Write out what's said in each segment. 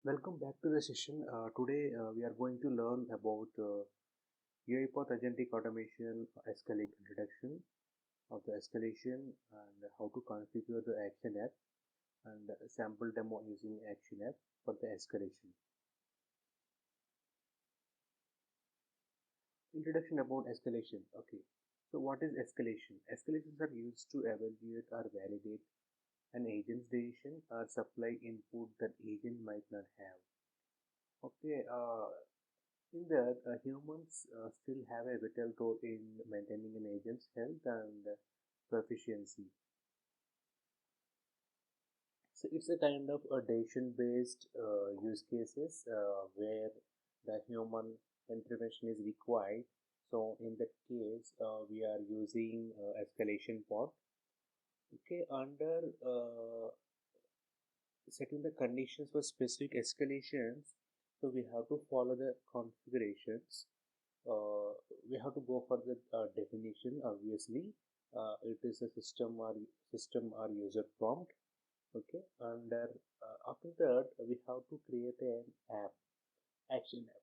Welcome back to the session. Today we are going to learn about UiPath Agentic Automation Escalation introduction of the escalation and how to configure the action app and a sample demo using action app for the escalation. Introduction about escalation. Okay. So what is escalation? Escalations are used to evaluate or validate an agent's decision or supply input that agent might not have. Okay. In that, humans still have a vital role in maintaining an agent's health and proficiency. So it's a kind of a decision-based use cases where the human intervention is required. So in that case, we are using escalation pod. Okay, under setting the conditions for specific escalations, so we have to follow the configurations. uh, we have to go for the definition. Obviously, it is a system or user prompt. Okay, and after that we have to create an app, action app.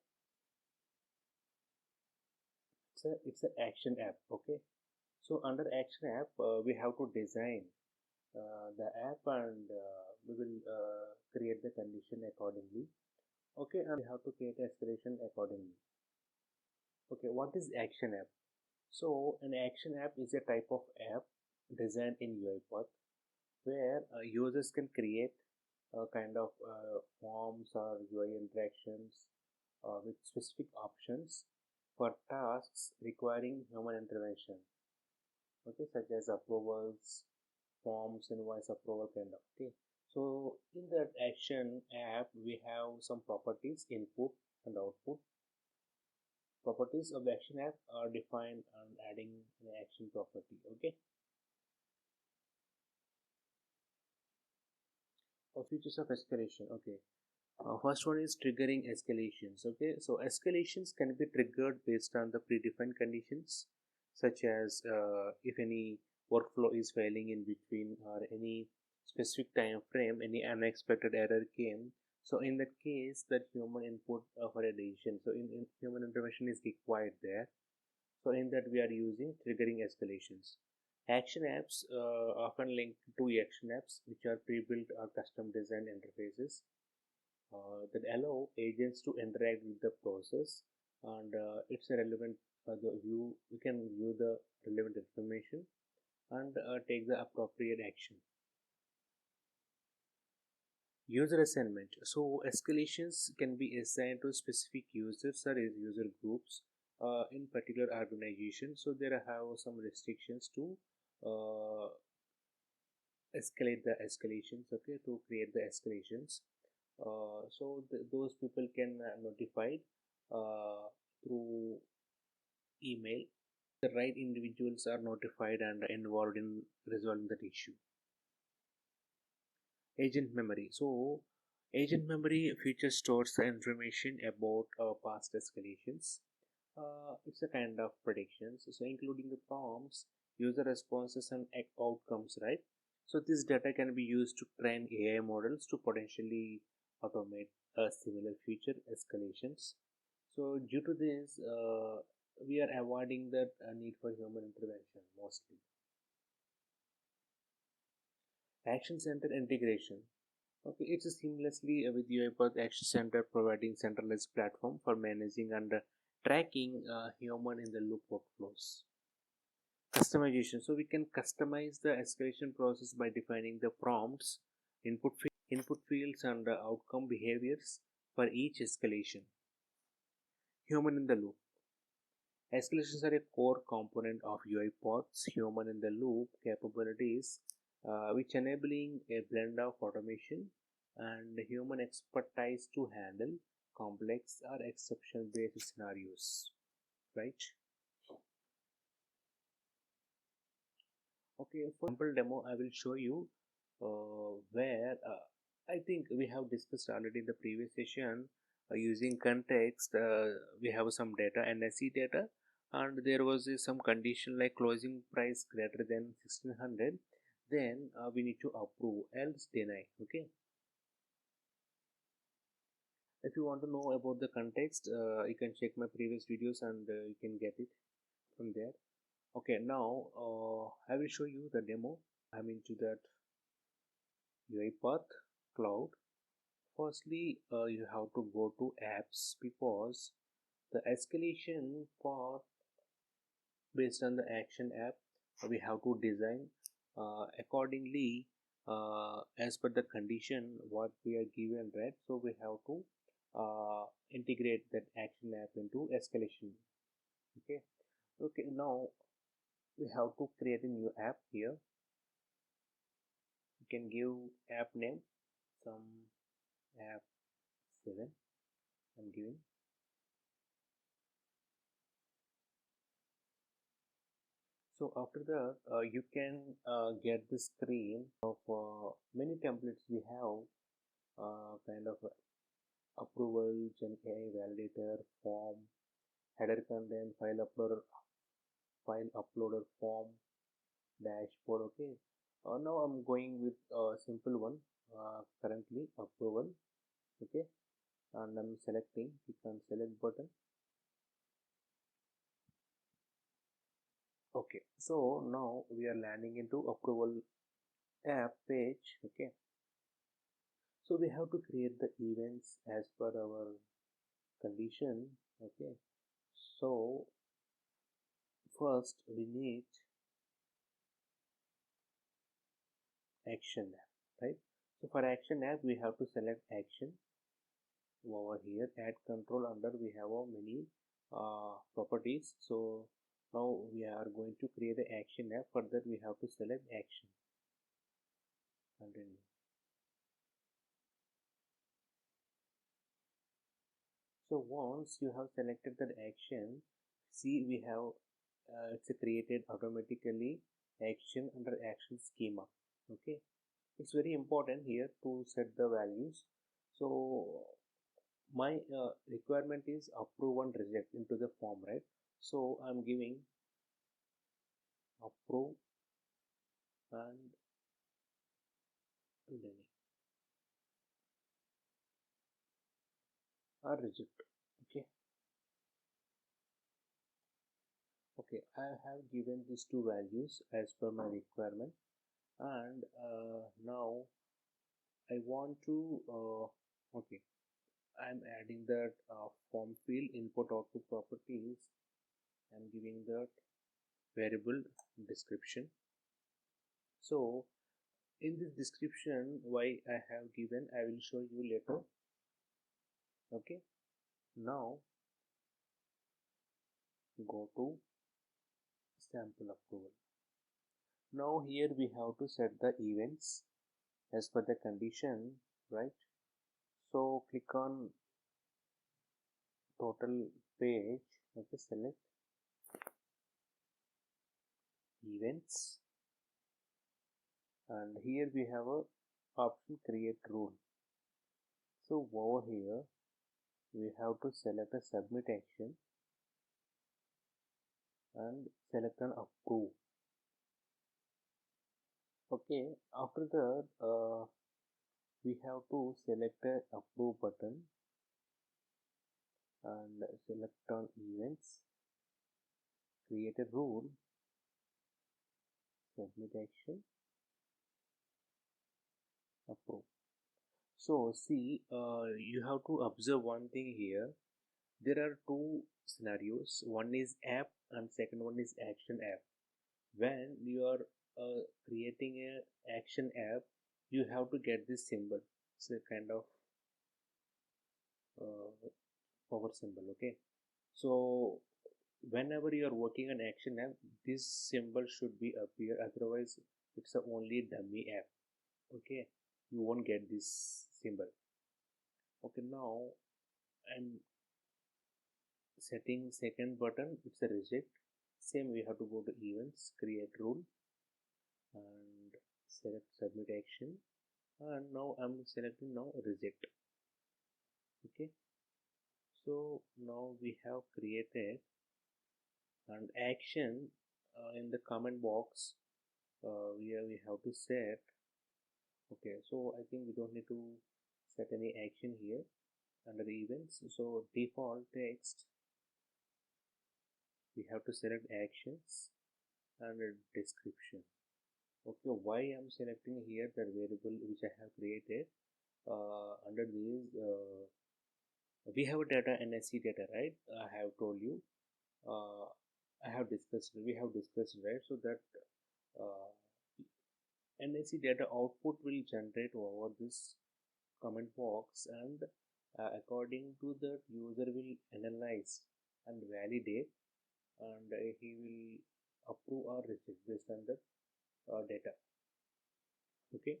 It's a action app. Okay, so under action app we have to design the app, and we will create the condition accordingly. Okay, and we have to create escalation accordingly. Okay, what is action app? So an action app is a type of app designed in UiPath where users can create kind of forms or UI interactions with specific options for tasks requiring human intervention. Okay, such as approvals, forms, invoice approval kind of. Okay, so in that action app we have some properties: input and output. Properties of the action app are defined and adding an action property. Okay. Features of escalation. Okay. First one is triggering escalations. Okay, so escalations can be triggered based on the predefined conditions, such as if any workflow is failing in between or any specific time frame, any unexpected error came. So in that case, that human input for a decision. So in human intervention is required there. So in that we are using triggering escalations. Action apps often link to action apps, which are pre-built or custom designed interfaces that allow agents to interact with the process, and it's a relevant the view. We can view the relevant information and take the appropriate action. User assignment. So escalations can be assigned to specific users or user groups in particular organizations. So there have some restrictions to uh, escalate the escalations. Okay, to create the escalations. So those people can notified uh, through email. The right individuals are notified and involved in resolving that issue. Agent memory. So agent memory feature stores the information about past escalations. It's a kind of predictions, so including the prompts, user responses, and outcomes, right? So this data can be used to train AI models to potentially automate similar future escalations. So due to this, we are avoiding that need for human intervention mostly. Action Center integration. Okay, it's a seamlessly with UiPath Action Center, providing centralized platform for managing and tracking human in the loop workflows. Customization. So we can customize the escalation process by defining the prompts, input fields, and outcome behaviors for each escalation. Human in the loop. Escalations are a core component of UiPath's human in the loop capabilities, which enabling a blend of automation and human expertise to handle complex or exception based scenarios. Right? Okay, for example demo, I will show you where I think we have discussed already in the previous session. Using context, we have some data, NSE data, and there was some condition like closing price greater than 1600. Then we need to approve, else deny. Okay, If you want to know about the context, you can check my previous videos and you can get it from there. Okay, now I will show you the demo. I'm into that UiPath cloud. Firstly, you have to go to apps, because the escalation part based on the action app, we have to design accordingly, as per the condition what we are given, right? So we have to integrate that action app into escalation. Okay. Okay, now we have to create a new app here. You can give app name some app 7. I'm giving. So after that, you can get the screen of many templates we have, kind of approval, Gen AI validator, form, header content, file uploader form, dashboard. Okay. Now I'm going with a simple one. Currently approval. Okay, and I'm selecting. Click on select button. Okay, so now we are landing into approval app page. Okay, so we have to create the events as per our condition. Okay, so first we need action app, right? So for action app we have to select action. Over here add control, under we have a many properties. So now we are going to create the action app. For that we have to select action. Continue. So once you have selected that action, see we have it's created automatically action under action schema. Okay, it's very important here to set the values. So my requirement is approve and reject into the form, right? So I'm giving approve and then or reject. Okay. Okay, I have given these two values as per my requirement, and now I want to okay, I'm adding that form field input output properties. I'm giving that variable description. So in this description why I have given, I will show you later. Okay, now go to sample approval. Now here we have to set the events as per the condition, right? So click on total page. Okay, select events, and here we have a option create rule. So over here we have to select a submit action and select an approve. Okay, after that we have to select a approve button and select on events, create a rule, submit action, approve. So see, you have to observe one thing here. There are two scenarios. One is app and second one is action app. When you are creating a action app, you have to get this symbol. It's a kind of power symbol. Okay, so whenever you are working on action app, this symbol should be appear, otherwise it's a only dummy app. Okay, you won't get this symbol. Okay, now I'm setting second button, it's a reject. Same, we have to go to events, create rule, and select submit action, and now I'm selecting now reject. Okay, so now we have created an action in the comment box. Here we have to set. Okay, so I think we don't need to set any action here. Under events. So default text, we have to select actions and a description. Okay, why I'm selecting here the variable which I have created under this we have data NSC data, right? I have told you, uh, we have discussed, right? So that uh, NSC data output will generate over this comment box, and according to that, user will analyze and validate, and he will approve or reject based on the data. Okay,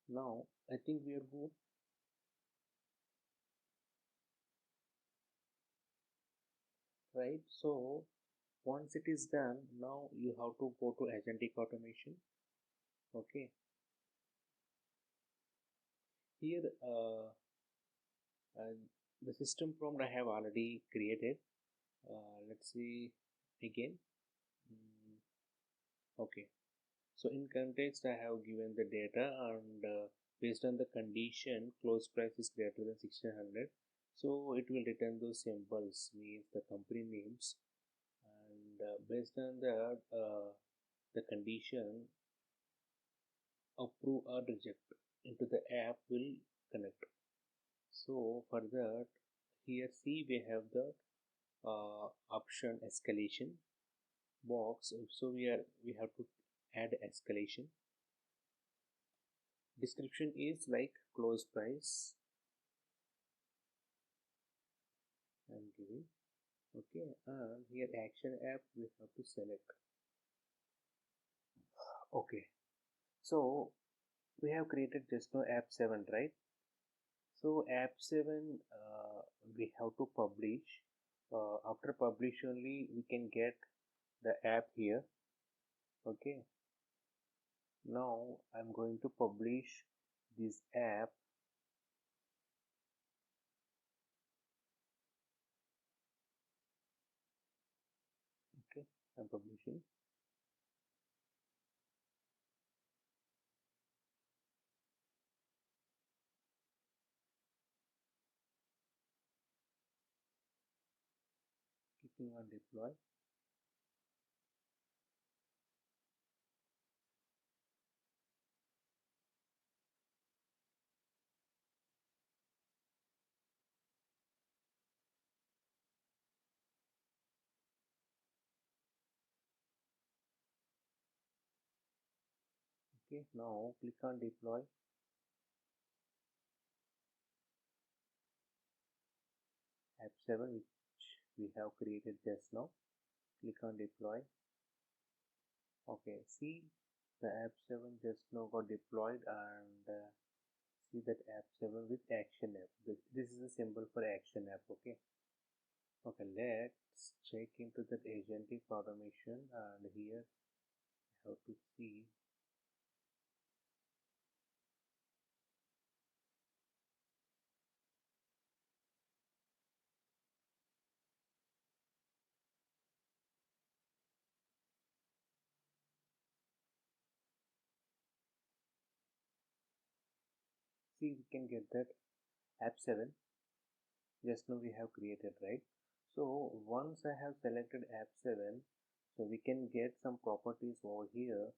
now I think we are good, right? So once it is done, now you have to go to Agentic Automation. Okay, here uh, the system prompt I have already created. Let's see again. Mm, okay, so in context I have given the data, and based on the condition close price is greater than 1600, so it will return those symbols, means the company names, and based on the condition approve or reject into the app will connect. So for that, here see we have the option escalation box. So we have to add escalation. Description is like close price I'm giving. Okay, and here action app we have to select. Okay, so we have created just now app 7, right? So app 7 we have to publish. After publish only we can get the app here. Okay, now I'm going to publish this app. Okay, I'm publishing. Clicking on deploy. Okay, now click on deploy. App 7 which we have created just now. Click on deploy. Okay, see the app 7 just now got deployed, and see that app 7 with action app. This is a symbol for action app. Okay, okay, let's check into that agentic automation, and here I have to see. See, we can get that app 7 just now we have created, right? So once I have selected app 7, so we can get some properties over here.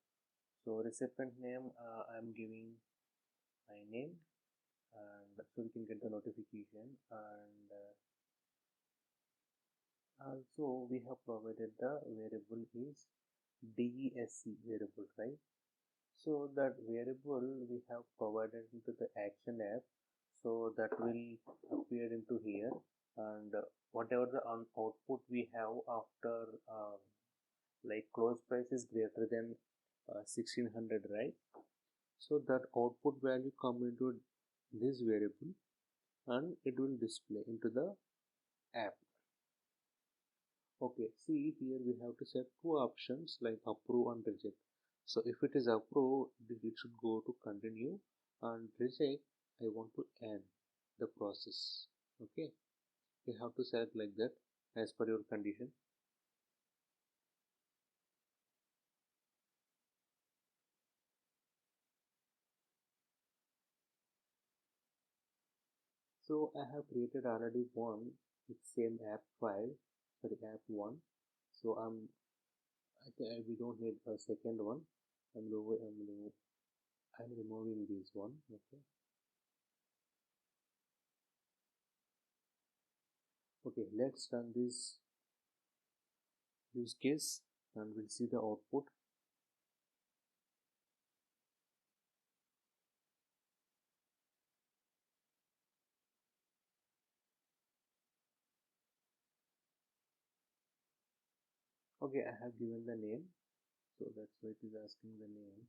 So recipient name, I'm giving my name, and so we can get the notification, and also we have provided the variable is DESC variable, right? So that variable we have provided into the action app, so that will appear into here, and whatever the output we have after like close price is greater than 1600, right? So that output value come into this variable, and it will display into the app. Okay, see here we have to set two options like approve and reject. So if it is approved, it should go to continue, and reject, I want to end the process. Okay, you have to select like that as per your condition. So I have created already one with same app file, sorry, app one. So we don't need a second one. I'm removing this one. Okay. Okay, let's run this use case and we'll see the output. Okay, I have given the name, so that's why it is asking the name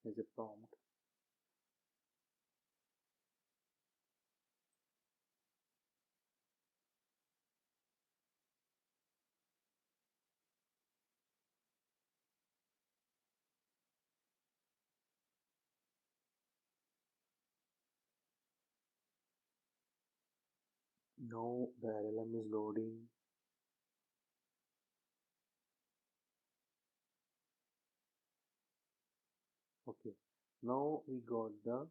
as a prompt. Now the LLM is loading. Okay, now we got the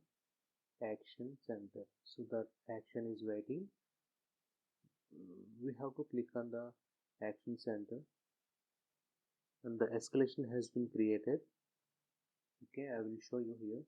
action center, so that action is waiting. We have to click on the action center and the escalation has been created. Okay, I will show you here.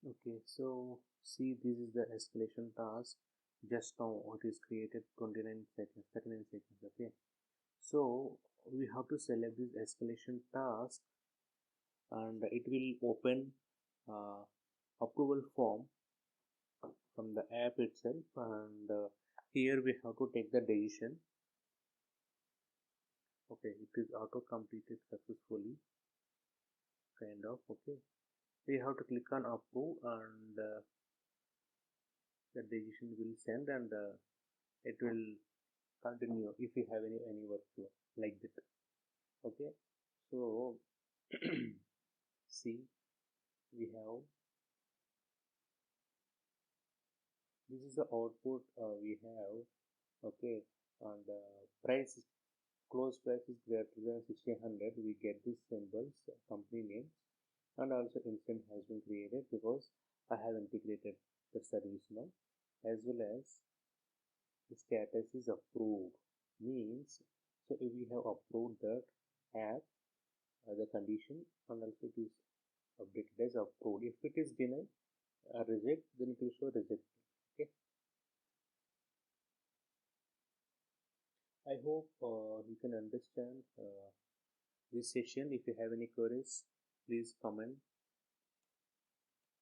Okay, so see, this is the escalation task. Just now it is created 29 seconds, 39 seconds. Okay, so we have to select this escalation task and it will open uh, approval form from the app itself, and here we have to take the decision. Okay, it is auto completed successfully, kind of. Okay, we have to click on approve and the decision will send, and it will continue if you have any workflow like that. Okay, so see, we have this is the output we have. Okay, and price close price is greater than 1600, we get these symbols, company names, and also instant has been created because I have integrated the service now, as well as the status is approved, means so if we have approved that app, the condition, and also it is updated as approved. If it is denied, reject, then it will show reject. Okay, I hope you can understand this session. If you have any queries, please comment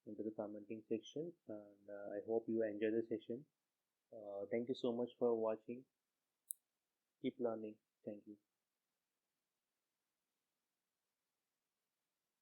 into the commenting section, and I hope you enjoy the session. Thank you so much for watching. Keep learning. Thank you.